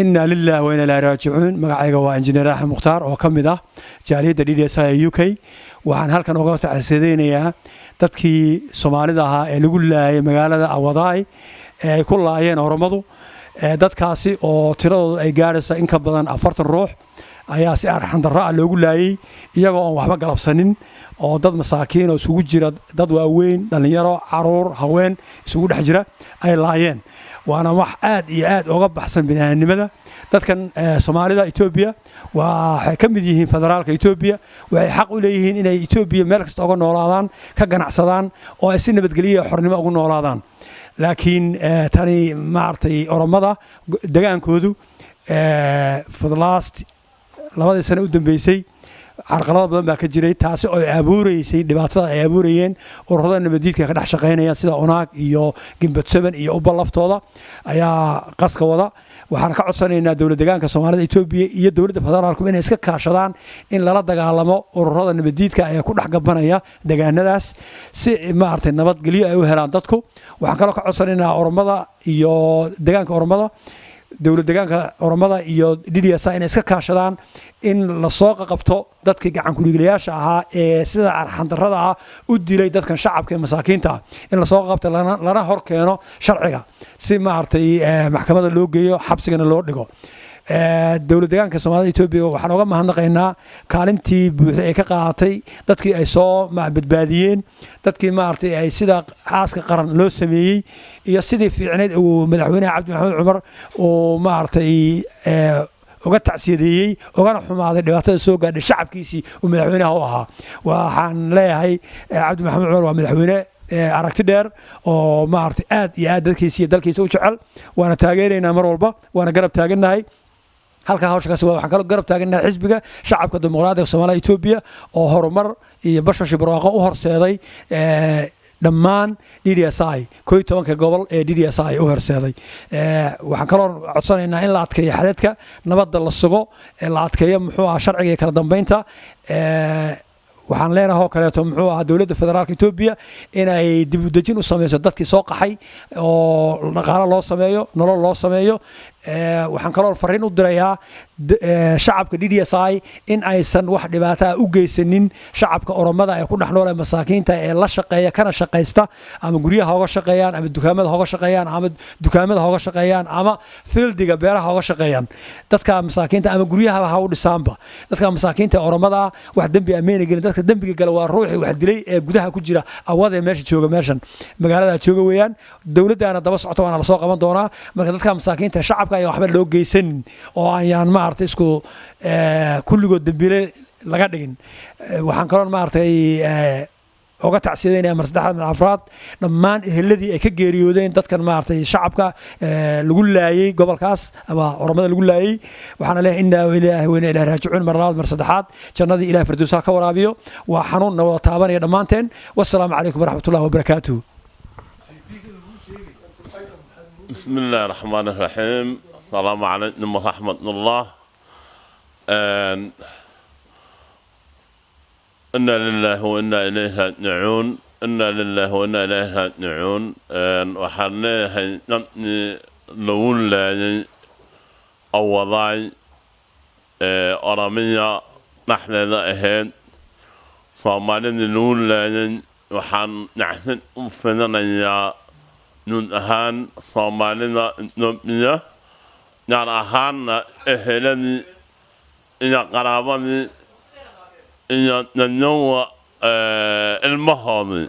إنا لله وإنا إليه راجعون مقعيقا وإنجنير أحمد مختار وكمده جالية DDSI UK waxaan halkan uga tacsiideynayaa dadkii Soomaalida ahaa ee lagu laayay magaalada Awadaay ee ku laayeen Oromadu dadkaasi oo tiradoodu ay gaarayso in ka badan 40 ruux ayaa si arxan darro ah loogu laayay iyagoo aan waxba galabsanin oo dad masaakiin oo isugu jira dad waaweyn dhalinyaro caruur haween isugu dhex jira ay laayeen waana wax aad iyo aad uga baxsan bini'aadanimada dadkan Soomaalida Ethiopia waxay ka mid yihiin federaalka Ethiopia waxay xaq u leeyihiin inay Ethiopia meel kasta uga noolaadaan ka ganacsadaan oo ay si nabadgelyo xornimo ugu noolaadaan laakiin tani maartay Oromada dagaankoodu for the last labadii sano u dambeysay carqalado badan baa ka jiray taasi oo abuureysay dhibaatada ay abuurayeen ururada nabadiidka ka dhex shaqeynaya sida Unaag iyo Gimbad 7 iyo Ubba laftooda ayaa qaska wada waxaan ka codsanaynaa dawladda deegaanka Soomaalida Ethiopia iyo dawladda federaalku inay iska kaashadaan in lala dagaalamo ururada nabadiidka ee ku dhex gabanaya deegaanadaas si maartay nabadgelyo ay u helaan dadku waxaan kale ka codsanaynaa Oromada iyo deegaanka Oromada dawladda deegaanka Oromada iyo DDSI inay iska kaashadaan in la soo qabto dadkii gacan ku dhigilayaasha ahaa ee sida arxan darrada ah u dilay dadkan shacabka ee masaakiinta in la soo qabto lana hor keeno sharciga si maartay maxkamadda loo geeyo xabsigana loo dhigo dawladda deegaanka Soomaalida Ethiopia waxaan uga mahadnaqaynaa kaalintii buuxda ee ka qaadatay dadkii ay soo badbaadiyeen dadkii maartay ay sida aaska qaran loo sameeyay iyo sidii fiicneed uu madaxweynaha Cabdi Maxamed Cumar oo maartay uga tacsiideeyay ogana xumaaday dhibaatada soo gaadhay shacabkiisii uu madaxweynaha u ahaa waxaan leeyahay Cabdi Maxamed Cumar waa madaxweyne aragti dheer oo maartay aad iyo aad dadkiisa iyo dalkiisa u jecel waana taageeraynaa mar walba waana garab taaganahay halka hawshaas waxaan kala garab taaganahay xisbiga shacabka dimuqraadiga Soomaalida Ethiopia oo horumar iyo bashash barwaaqo u horseeday dhammaan DDSI 12 gobol ee DDSI u horseeday waxaan kala codsanaynaa in la adkeeyo xadadka nabadda la sugo la adkeeyo muxuu ah sharciga kala dambeynta waxaan leenahay kaleeto muxuu ah dawladda federaalka Ethiopia inay dib u dejin u sameyso dadkii soo qaxay oo dhaqaale loo sameeyo nolol loo sameeyo waxaan kaloo fariin u dirayaa shacabka DDSI in aysan wax dhibaato ah u geysanin shacabka Oromada ee ku dhex nool ee masaakiinta ee la shaqeeya kana shaqeysta ama guryaha uga shaqeeyaan ama dukaamada uga shaqeeyaan ama dukaamada uga shaqeeyaan ama fieldiga beeraha uga shaqeeyaan dadka masaakiinta ama guryaha ha u dhisaanba dadka masaakiinta Oromada wax dambi ameen gelin dadka dambiga gal waa ruuxi wax dilay ee gudaha ku jira awada meesha jooga meeshan magaalada jooga weeyaan dawladana daba socoto waana la soo qaban doonaa marka dadka masaakiinta shacabka ay waxba loo geysan oo ayaan maartay isku kulligood dambiile laga dhigin waxaan kaloo maartay uga tacsiideynaa mar saddexaad min afraad dhammaan eheladii ay ka geeriyoodeen dadkan maartay shacabka lagu laayay gobolkaas ama Oromada lagu laayay waxaan leeyahay inna ilaahi wa inna ilayhi raaji'uun mar labaad mar saddexaad jannadii ilaahay firdawsa ka waraabiyo waa xanuun nabad taabanaya dhammaanteen wassalaamu calaykum waraxmatullaahi wabarakaatuh بسم الله الرحمن الرحيم السلام عليكم ورحمة الله إنا لله وإنا إليه راجعون إنا لله وإنا إليه راجعون وحناه نبني لولا أو وضعي أرامية نحن ذائهين فمالين لولا وحن نحن فنانيا نون أهان صومالنا نبنية نار أهان إهلني إن قرابني إن ننوى المهامي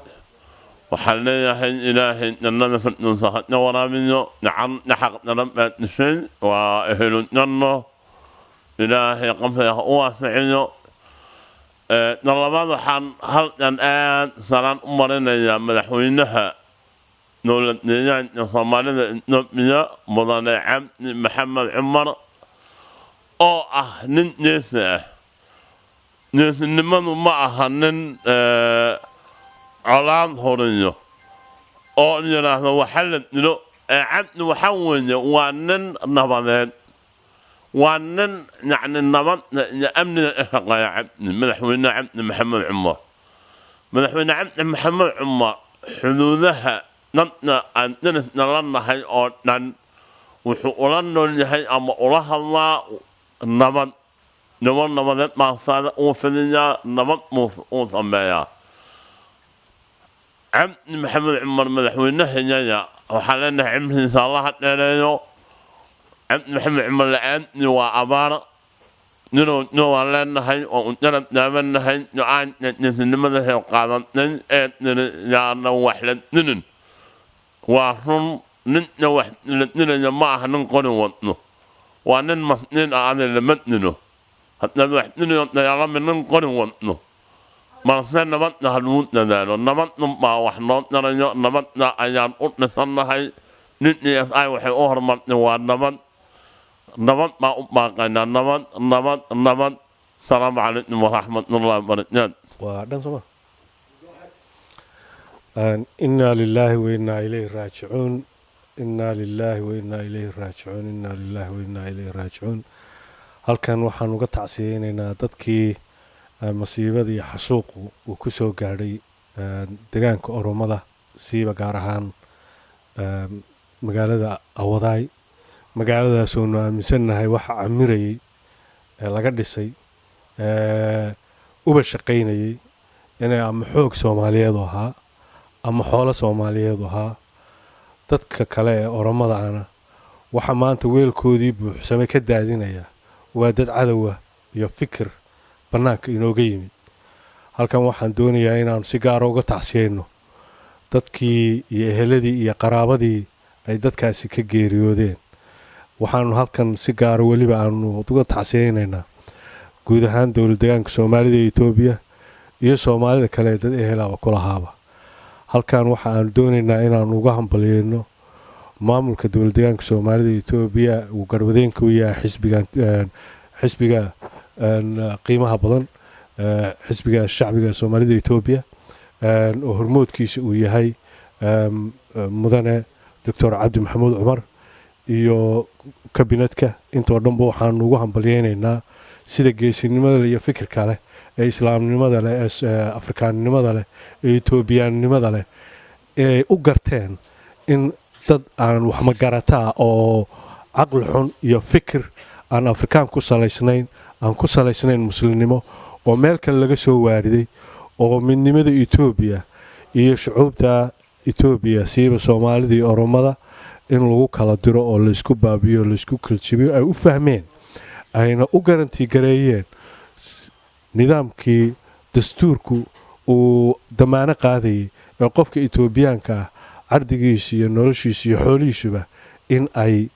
وحلنا هين إلهي نننا في النصحة نورا منه نعم نحق نربط نشين وإهل ننو إلهي قمسيه واسعينه نربط حن هل الآن سلام أمرنا يا مدحوينها نولد نيان صومالنا نبنية مضانا عبد محمد عمر أو ننسى نمن معها نن علام هوريو أو نراه وحلت نلو عبد وحول وانن نبضان وانن يعني النبض أمن الإحقاق يا عبد مدحونا عبد محمد عمر مدحونا عبد محمد عمر حدودها نتنا أن نلنا هاي أردن وحولنا اللي أما الله الله نمط نمط ما صار وفنيا نمط وثمايا عم محمد عمر مدحوينه هنا وحالنا عمه إن شاء الله حتى له عم محمد عمر الآن وعبارة نو لنا هاي ونرد نامنا هاي نعان نسلم ذا قادم يا نوحل نن وهم نوح نن ما هنقول وطنه وأن مسنين عن المتنو حتى نوح نن يا رب نقول وطنه ما سن نمطنا هنموتنا ذا نمطنا ما وحنا نمطنا أيام أطلع صنع هاي نتني أي وحي أهر مطنا ونمط نمط ما أبقينا نمط السلام عليكم ورحمة الله وبركاته. ودان سما. إنا لله وإنا إليه راجعون. إنا لله وإنا إليه راجعون. إنا لله وإنا إليه راجعون. هل كان وحن وقطع سيننا dadkii masiibadii xasuuqu uu ku soo gaadhay deegaanka Oromada siiba gaar ahaan magaalada Awadaay magaaladaas oo aaminsannahay waxa camirayay laga dhisay uba shaqaynayay inay ama xoog Soomaaliyeed ahaa ama xoolo Soomaaliyeed ahaa dadka kale ee Oromada ana waxa maanta weelkoodii buuxsamay ka daadinaya waa dad cadow iyo fikir banaanka inooga yimid halkan waxaan doonayaa inaan si gaar ah uga tacsiyeyno dadkii iyo eheladii iyo qaraabadii ay dadkaasi ka geeriyoodeen waxaanu halkan si gaar ah waliba aanu uga tacsiyeynaynaa guud ahaan dowlad deegaanka Soomaalida iyo Itoobiya iyo Soomaalida kale dad ehelaaba kula haaba halkan waxaan doonaynaa inaan uga hambalyeeno maamulka dowlad deegaanka Soomaalida iyo Itoobiya uu garwadeenka u yahay xisbiga qiimaha badan xisbiga shacbiga Soomaalida Itoobiya oo hormoodkiisa uu yahay mudane Dr. Cabdi Maxamuud Cumar iyo kabinetka intoo dhanba waxaan ugu hambalyeynaynaa sida geesinimada iyo fikirka leh ee islaamnimada leh ee afrikaannimada leh ee Itoobiyaannimada leh ee u garteen in dad aan wax magarataa oo aqal xun iyo fikir aan Afrikaan ku salaysnayn aan ku salaysnayn muslimnimo oo meel kale laga soo waariday oo midnimada Itoobiya iyo shucuubta Itoobiya siiba Soomaalida iyo Oromada in lagu kala diro oo la isku baabiyo la isku kaljibiyo ay u fahmeen ayna u garanti gareeyeen nidaamkii dastuurku uu damaano qaadayay ee qofka Itoobiyaanka ardigiisa iyo noloshiisa iyo xoolihiisuba in ay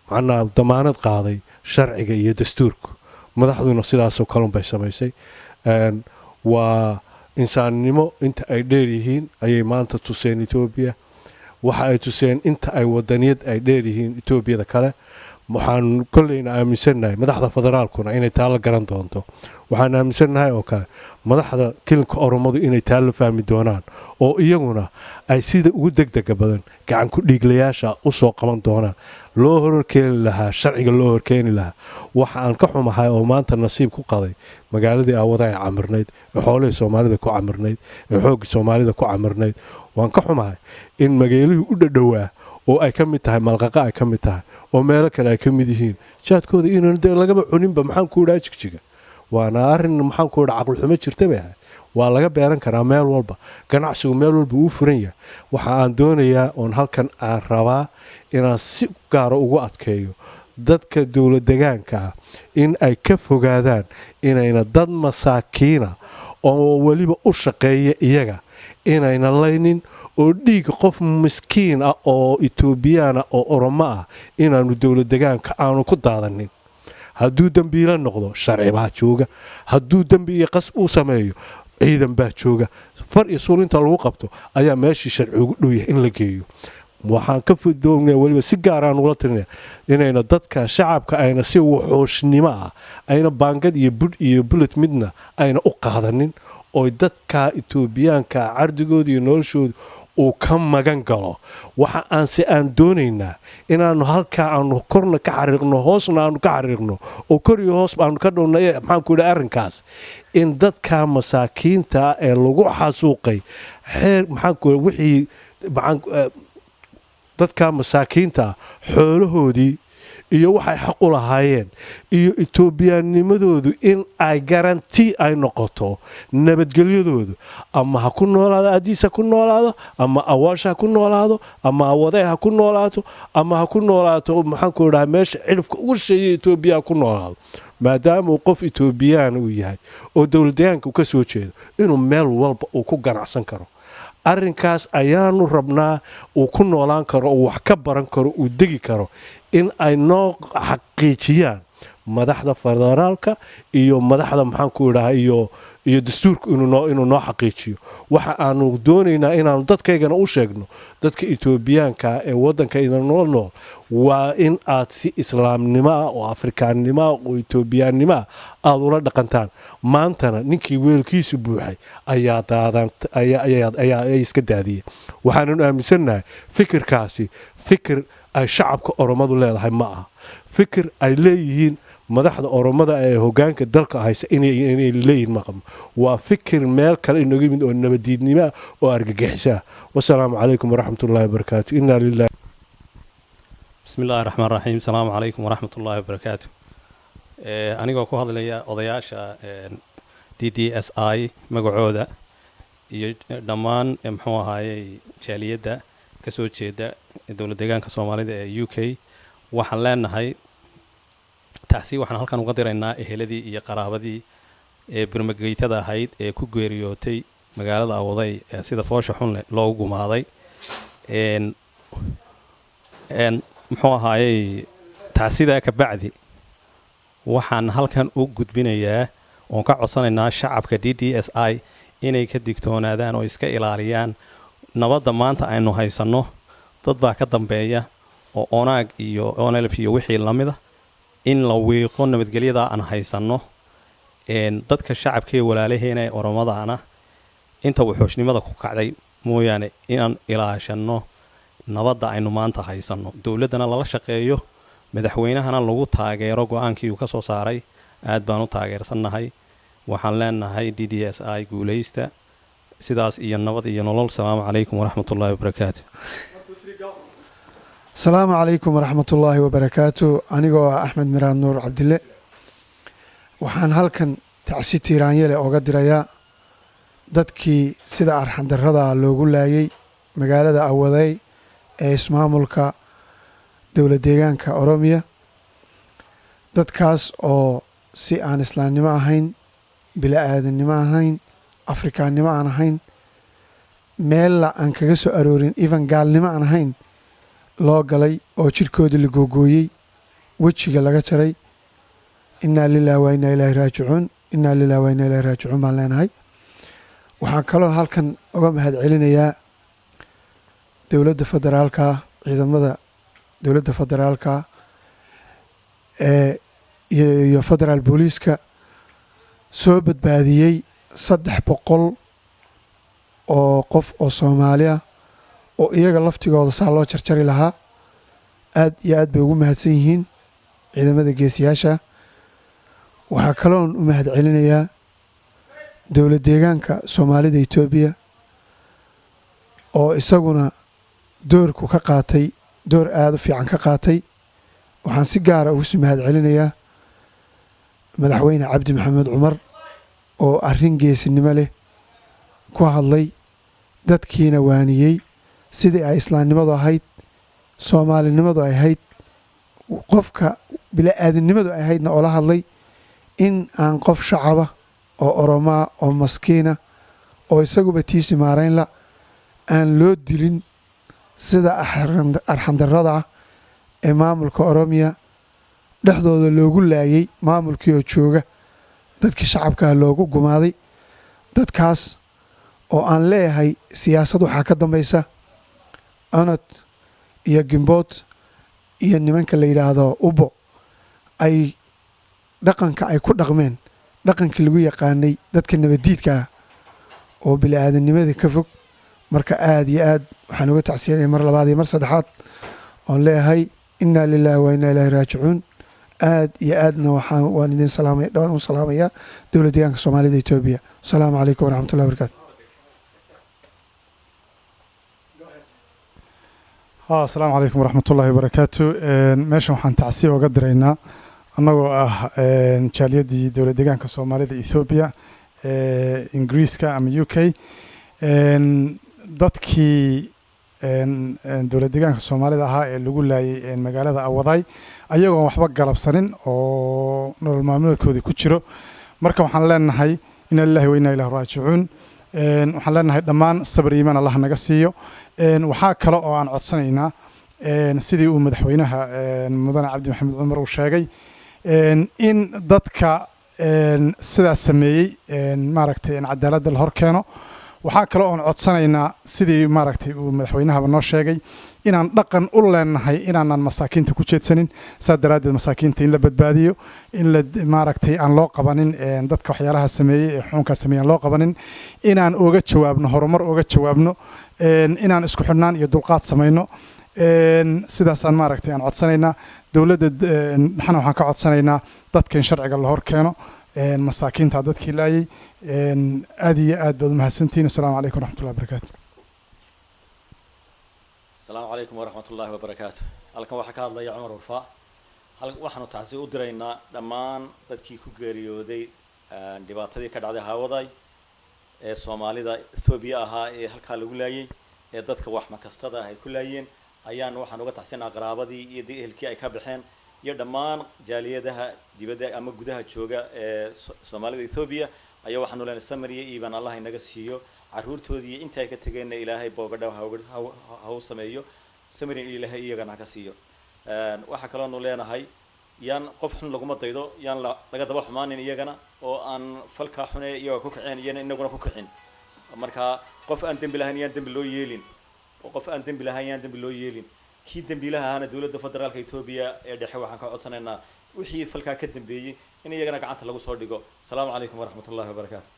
macnaa damaanad qaaday sharciga iyo dastuurku madaxduna sidaas oo kale bay samaysay waa insaannimo inta ay dheer yihiin ayay maanta tuseen Itoobiya waxa ay tuseen inta ay wadaniyad ay dheer yihiin Itoobiyada kale waxaan kullayna aaminsannahay madaxda federaalkuna inay taalo garan doonto waxaan aaminsannahay oo kale madaxda kilinka Oromadu inay taalo fahmi doonaan oo iyaguna ay sida ugu degdega badan gacan ku dhiiglayaasha u soo qaban doonaan loo horkeeni lahaa sharciga loo horkeeni lahaa waxa aan ka xumahay oo maanta nasiib ku qaday magaaladii Awadaay camirnayd ee xoolaha Soomaalida ku camirnayd ee xoog Soomaalida ku camirnayd waan ka xumahay in magaaladu u dhadhawaa oo ay ka mid tahay malqaqa ay ka mid tahay oo meelo kale ay ka mid yihiin jaadkooda inaan lagaba cuninba maxaan ku dhaaj jigjiga waana arin maxaan ku dhac aqal xumo jirtay waa laga beeran karaa meel walba ganacsigu meel walba uu furan yahay waxa aan doonayaa oon halkan aan rabaa inaan si gaar ah ugu adkeeyo dadka dowlad deegaanka in ay ka fogaadaan inayna dad masaakiina oo waliba u shaqeeya iyaga inayna laynin oo dhiig qof miskiin ah oo Itoobiyaan oo Oromo ah inaanu dowlad deegaanka aanu ku daadanin hadduu dambiila noqdo sharci baa jooga hadduu dambi iyo qas uu sameeyo ciidan baa jooga far iyo suulinta lagu qabto ayaa meeshii sharcigu dhow yahay in la geeyo waxaan ka fidoonay waliba si gaar ah ula tirnaa inayna dadka shacabka ayna si wuxuushnimo ah ayna baangad iyo bud iyo bullet midna ayna u qaadanin oo dadka Itoobiyaanka ardigooda iyo noloshooda uu ka magan galo waxa aan si aan doonaynaa inaanu halka aanu korna ka xariiqno hoosna aanu ka xariiqno oo kor iyo hoos aanu ka dhownay maxaan ku dhahay arrinkaas in dadka masaakiinta ee lagu xasuuqay xeer maxaan ku wixii dadka masaakiinta xoolahoodii iyo waxay xaq u lahaayeen iyo Itoobiyaanimadoodu in ay garanti ay noqoto nabadgelyadoodu ama ha ku noolaado Addis ha ku noolaado ama Awaash ha ku noolaado ama Awade ha ku noolaato ama ha ku noolaato maxaan ku dhahay meesha cilifka ugu sheeyay Itoobiya ku noolaado maadaama uu qof Itoobiyaan uu yahay oo dawladdeegaanka ka soo jeedo inuu meel walba uu ku ganacsan karo arrinkaas ayaanu rabnaa uu ku noolaan karo oo wax ka baran karo uu degi karo in ay noo xaqiijiyaan madaxda federaalka iyo madaxda maxaan ku dhahay iyo dastuurka inuu noo xaqiijiyo waxa aanu doonaynaa inaanu dadkaygana u sheegno dadka Itoobiyaanka ee wadanka nool waa in aad si islaamnimo oo afrikaannimo oo Itoobiyaannimo aad ula dhaqantaan maantana ninkii weelkiisu buuxay ayaa iska daadiyay waxaanu aaminsanahay fikirkaasi fikir ay shacabka Oromadu leedahay ma aha fikir ay leeyihiin madaxda Oromada ee hoggaanka dalka haysa inay leeyihiin maqam waa fikir meel kale inaga yimid oo nabadiidnimo oo argagixisa wassalaamu calaykum waraxmatullaahi wabarakaatu inna lillahi bismillaahi raxmaani raxiim salaamu calaykum waraxmatullaahi wabarakaatu anigoo ku hadlaya odayaasha DDSI magacooda iyo dhammaan muxuu ahaayay jaaliyadda ka soo jeeda dawlad deegaanka Soomaalida ee UK waxaan leenahay taasi waxaan halkan uga diraynaa eheladii iyo qaraabadii ee burmageytada ahayd ee ku geeriyootay magaalada Awaday ee sida foosha xun loo gumaaday muxuu ahaayay taasida ka bacdi waxaan halkan u gudbinayaa oo ka codsanaynaa shacabka DDSI inay ka digtoonaadaan oo iska ilaaliyaan nabadda maanta aynu haysanno dad baa ka dambeeya oo onaag iyo onelf iyo wixii lamida in la wiiqo nabadgelyada aan haysanno dadka shacabkee walaalaheena ee Oromadaana inta wuxuushnimada ku kacday mooyaane inaan ilaashano nabadda aynu maanta haysanno dawladdana lala shaqeeyo madaxweynahana lagu taageero go'aankii uu ka soo saaray aad baan u taageersannahay waxaan leenahay DDSI guulaysta sidaas iyo nabad iyo nolol salaamu calaykum waraxmatullaahi wabarakaatu السلام عليكم ورحمة الله وبركاته أنا أحمد مراد نور عبد الله وحان هالكن تعسي تيرانية أوغادرايا دادكي سيدا أرحان درهدا لوغو لايي مقالة أوضاي اسمها ملكا دولة ديغانكا أوروميا دادكاس أو سي آن إسلام نما هين بلا آدن نما هين أفريكان نما هين ميلا أنكاقسو أرورين إيفان قال نما هين loo galay oo jirkoodii la googooyey wejiga laga jaray inna lillahi wa inna ilayhi raaji'uun inna lillahi wa inna ilayhi raaji'uun baan leenahay waxaan kaloo halkan uga mahad celinayaa dawladda federaalka ciidamada dawladda federaalka iyo federal booliiska soo badbaadiyey 300 oo qof oo Soomaaliya oo iyaga laftigooda saa loo jarjari lahaa aad iyo aad bay ugu mahadsan yihiin ciidamada geesiyaasha waxaa kaloon u mahad celinayaa dawlad deegaanka Soomaalida Itoobiya oo isaguna doorku ka qaatay door aad u fiican ka qaatay waxaan si gaar ah ugu mahad celinayaa madaxweyne Cabdi Maxamed Cumar oo arrin geesinimo leh ku hadlay dadkiina waaniyay sidii ay islaamnimadu ahayd Soomaalinimadu ay ahayd qofka bila aadannimadu ay ahaydna oo la hadlay in aan qof shacaba oo Oromo oo maskiina oo isaguba tiisi maarayn la aan loo dilin sida arxan darrada ee maamulka Oromiya dhexdooda loogu laayay maamulkii oo jooga dadkii shacabka loogu gumaaday dadkaas oo aan leeyahay siyaasad waxa ka dambaysa anad iyo gimbood iyo nimanka la yiraahdo ubo ay dhaqanka ay ku dhaqmeen dhaqankii lagu yaqaanay dadka nabadiidka oo bini'aadanimada ka fog marka aad iyo aad waxaan uga tacsiinay mar labaad iyo mar saddexaad oo leeyahay inna lillahi wa inna ilayhi raaji'uun aad iyo aadna waan idin salaamay dhawaan u salaamaya dawladda deegaanka Soomaalida Itoobiya assalaamu calaykum waraxmatullaahi wabarakaatu السلام عليكم ورحمة الله وبركاته. ماشي waxaan tacsiyo uga direynaa annagoo ah jaaliyadii dawlad deegaanka Soomaalida Ethiopia Ingiriiska ama UK dadkii dawlad deegaanka Soomaalida ahaa ee lagu laayay magaalada Awaday ayagoo waxba galabsanin oo nolol maalmeedkoodii ku jiro marka waxaan leenahay inna lillahi wa inna ilayhi raaji'uun waxaan leenahay dhammaan sabir iimaan Allah naga siiyo waxaa kale oo aan codsanaynaa sidii uu madaxweynaha mudane Cabdi Maxamed Cumar uu sheegay in dadka sidaas sameeyay maaragtay cadaaladda la hor keeno waxaa kale oo aan codsanaynaa sidii maaragtay uu madaxweynaha noo sheegay inaan dhaqan u leenahay inaanan masaakiinta ku jeedsanin saadaraadid masaakiinta in la badbaadiyo in la maaragtay aan loo qabanin dadka waxyaalaha sameeyay ee xukunka sameeyay loo qabanin inaan uga jawaabno horumar uga jawaabno inaan isku xidhnaan iyo dulqaad sameeyno sidaas aan maaragtay aan codsanaynaa dawladda dhaxna waxaan ka codsanaynaa dadka in sharciga la hor keeno masaakiinta dadkii laayay aad iyo aad baad mahadsantiin assalaamu calaykum waraxmatullahi wabarakaatu السلام عليكم ورحمة الله وبركاته. halkan waxa ka hadlaya Cumar Warfa. waxaanu tacsi u direynaa dhammaan dadkii ku geeriyooday dhibaatadii ka dhacday Hawaday ee Soomaalida Ethiopia ahaa ee halka lagu laayay ee dadka wax makastada ay ku laayeen ayaan waxaan uga tacsinaa qaraabadii iyo ehelkii ay ka baxeen iyo dhammaan jaaliyadaha dibadda ama gudaha jooga ee Soomaalida Ethiopia ayaa waxaanu leenahay samariye iibaan Allah inaga siiyo caruurtoodii inta ay ka tageen ilaahay boogadhaw ha u sameeyo samariye ilaahay iyagana ka siiyo waxa kale oo leenahay yaan qof xun lagu madaydo yaan laga daba xumaanin iyagana oo aan falka xun ee iyaga ku kicin iyana inaguna ku kicin marka qof aan dambi lahayn yaan dambi loo yeelin oo qof aan dambi lahayn yaan dambi loo yeelin kii dambiilaha ahna dawladda federaalka Ethiopia ee dhexe waxaan ka codsanaynaa wixii falka ka dambeeyay in iyagana gacanta lagu soo dhigo assalaamu calaykum waraxmatullaahi wabarakaatuh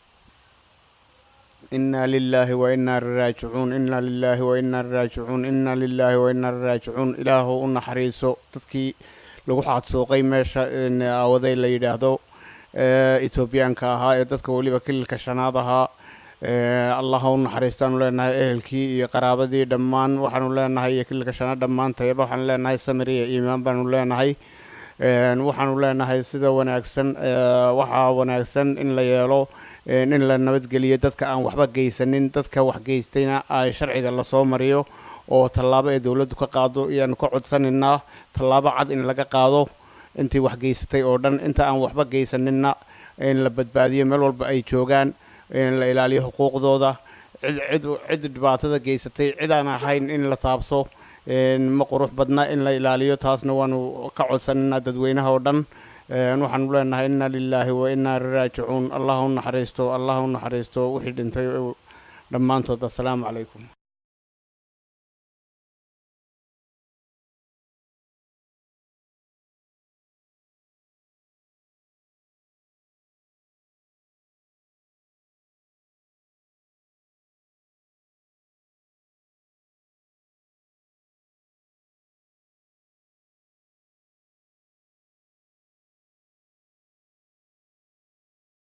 إنا لله وإنا راجعون إنا لله وإنا راجعون إنا لله وإنا راجعون إله ونحريسو تذكي لو حد سوقي ماشى إن أوذي اللي يدهدو إثيوبيان كها تذكر ولي بكل كشنادها الله ونحريستان لنا أهلكي قرابتي دمان وحن لنا هي كل كشناد دمان طيبة وحن لنا هي سمرية إيمان بن لنا هي وحن لنا هي سيدا ونأكسن وحا ونأكسن إن لا يلو in la nabadgeliyo dadka aan waxba geysanin dadka wax geystayna ay sharciga la soo mariyo oo tallaabo ay dawladdu ka qaado iyaan ku codsanina tallaabo cad in laga qaado intii wax geysatay oo dhan inta aan waxba geysanina in la badbaadiyo meel walba ay joogaan in la ilaaliyo xuquuqdooda cid dhibaatada geysatay cid aan ahayn in la taabto ma qurux badna in la ilaaliyo taasna waanu ka codsanina dadweynaha oo dhan waxaan leenahay inna lillahi wa inna raaji'uun Allahu naxariisto wixii dhintay dhamaantood assalaamu calaykum